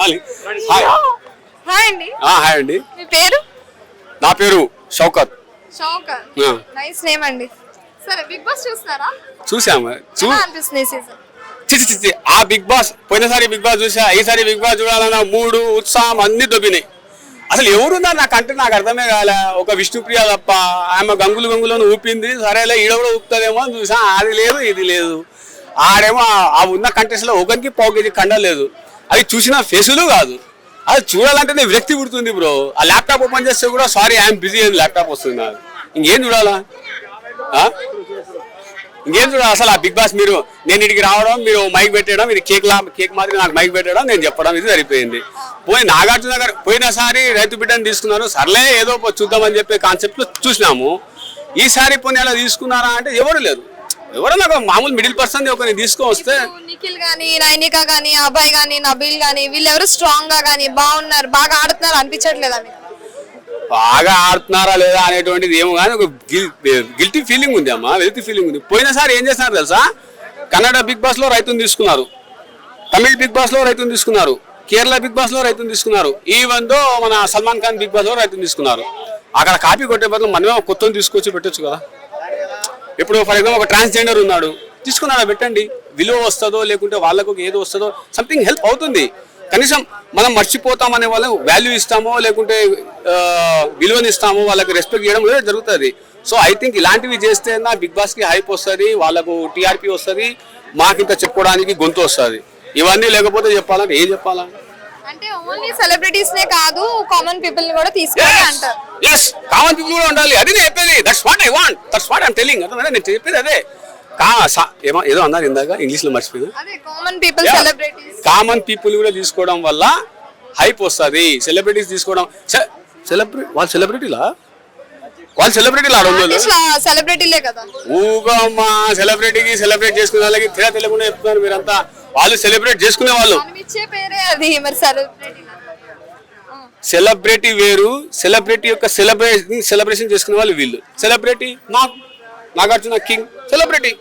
చెప్పాలి. Hi hi అండి. Hi అండి. మీ పేరు? నా పేరు షౌకత్. షౌకత్. నైస్ నేమ్ అండి. సరే బిగ్ బాస్ చూస్తారా? చూసాము. ఎలా అనిపిస్తుంది ఈ సీజన్? చి ఆ బిగ్ బాస్ పోయినసారి బిగ్ బాస్ చూసా, ఈసారి బిగ్ బాస్ చూడాలన్న మూడు ఉత్సాహం అన్ని దొబ్బినాయి. అసలు ఎవరున్నారు నాకంటే నాకు అర్థమే కాలే. ఒక విష్ణుప్రియ తప్ప ఆమె గంగులను ఊపింది. సరేలే ఈడ కూడా ఊపుతుందేమో అని చూసా, అది లేదు ఇది లేదు. ఆడేమో ఆ ఉన్న కంటెస్ట్ లో ఒకరికి పావు కేజీ కండలేదు. అది చూసిన ఫేసులు కాదు, అది చూడాలంటేనే విరక్తి పుడుతుంది బ్రో. ఆ ల్యాప్టాప్ ఓపెన్ చేస్తే కూడా సారీ ఐఎమ్ బిజీ అని ల్యాప్టాప్ వస్తుంది నాకు. ఇంకేం చూడాలా? ఇంకేం చూడాలి అసలు ఆ బిగ్ బాస్? మీరు నేను ఇక్కడికి రావడం, మీరు మైక్ పెట్టడం, ఇది కేక్ మాదిరి నాకు మైక్ పెట్టడం, నేను చెప్పడం, ఇది సరిపోయింది. పోయి నాగార్జున గారు పోయినసారి రైతు బిడ్డను తీసుకున్నారు, సర్లే ఏదో చూద్దామని చెప్పే కాన్సెప్ట్ లో చూసినాము. ఈసారి పోనీ అలా తీసుకున్నారా అంటే ఎవరు లేరు. ఎవరన్నా మామూలు మిడిల్ పర్సన్ ఒకరిని తీసుకొని వస్తే నిఖిల్ గానీ, నైనిక గానీ, అభయ్ గానీ, నబీల్ గానీ వీళ్ళెవరు స్ట్రాంగ్ గా గానీ బాగున్నారు, బాగా ఆడుతున్నారు అనిపించట్లేదా మీకు? బాగా ఆడుతున్నారా లేదా అనేటువంటిది ఏమో కానీ ఒక గిల్టీ ఫీలింగ్ ఉంది అమ్మా, వెల్తీ ఫీలింగ్ ఉంది. పోయినసారి ఏం చేస్తున్నారు తెలుసా? కన్నడ బిగ్ బాస్ లో రైతుని తీసుకున్నారు, తమిళ్ బిగ్ బాస్ లో రైతుని తీసుకున్నారు, కేరళ బిగ్ బాస్ లో రైతుని తీసుకున్నారు, ఈవెన్ దో మన సల్మాన్ ఖాన్ బిగ్ బాస్ లో రైతుని తీసుకున్నారు. అక్కడ కాపీ కొట్టే బదులు మనమే కొత్తని తీసుకొచ్చి పెట్టొచ్చు కదా. ఇప్పుడు ఫర్ ఎగ్జాంపుల్ ఒక ట్రాన్స్జెండర్ ఉన్నాడు, తీసుకున్నాడా పెట్టండి, విలువ వస్తుందో లేకుంటే వాళ్ళకు ఏదో వస్తుందో సంథింగ్ హెల్ప్ అవుతుంది. కనీసం మనం మర్చిపోతామనే వాళ్ళకి వాల్యూ ఇస్తామో లేకుంటే విలువని ఇస్తామో, వాళ్ళకి రెస్పెక్ట్ చేయడం కూడా జరుగుతుంది. సో ఐ థింక్ ఇలాంటివి చేస్తే బిగ్ బాస్ కి హైప్ వస్తుంది, వాళ్ళకు టీఆర్పీ వస్తుంది, మాకింత చెప్పుకోవడానికి గొంతు వస్తుంది. ఇవన్నీ లేకపోతే చెప్పాలంటే ఏం చెప్పాలా? అంటే ఓన్లీ సెలబ్రిటీస్ నే కాదు, కామన్ పీపుల్ ని కూడా తీసుకోవాలి అంటారు. yes కామన్ పీపుల్ కూడా ఉండాలి. అది నేను చెప్పేది. That's what I want, that's what I am telling. నేను చెప్పేది అదే. ఏదో అన్నారు ఇందాక ఇంగ్లీష్ లో మర్చిపోయింది. అదే common people celebrities, common people కూడా తీసుకోవడం వల్ల హైప్ వస్తుంది. సెలబ్రిటీస్ తీసుకోవడం వాళ్ళు సెలబ్రిటీలా ఆడవాళ్ళు సెలబ్రిటీలే కదా. ఊగమ్మా సెలబ్రిటీకి సెలబ్రేట్ చేసుకునే వాళ్ళకి తెలియకుండా చెప్తున్నారు మీరంతా. వాళ్ళు సెలబ్రేట్ చేసుకునే వాళ్ళు. సెలబ్రిటీ వేరు, సెలబ్రిటీ యొక్క సెలబ్రేషన్ చేసుకునే వాళ్ళు వీళ్ళు. Celebrity Nagarjuna king celebrity.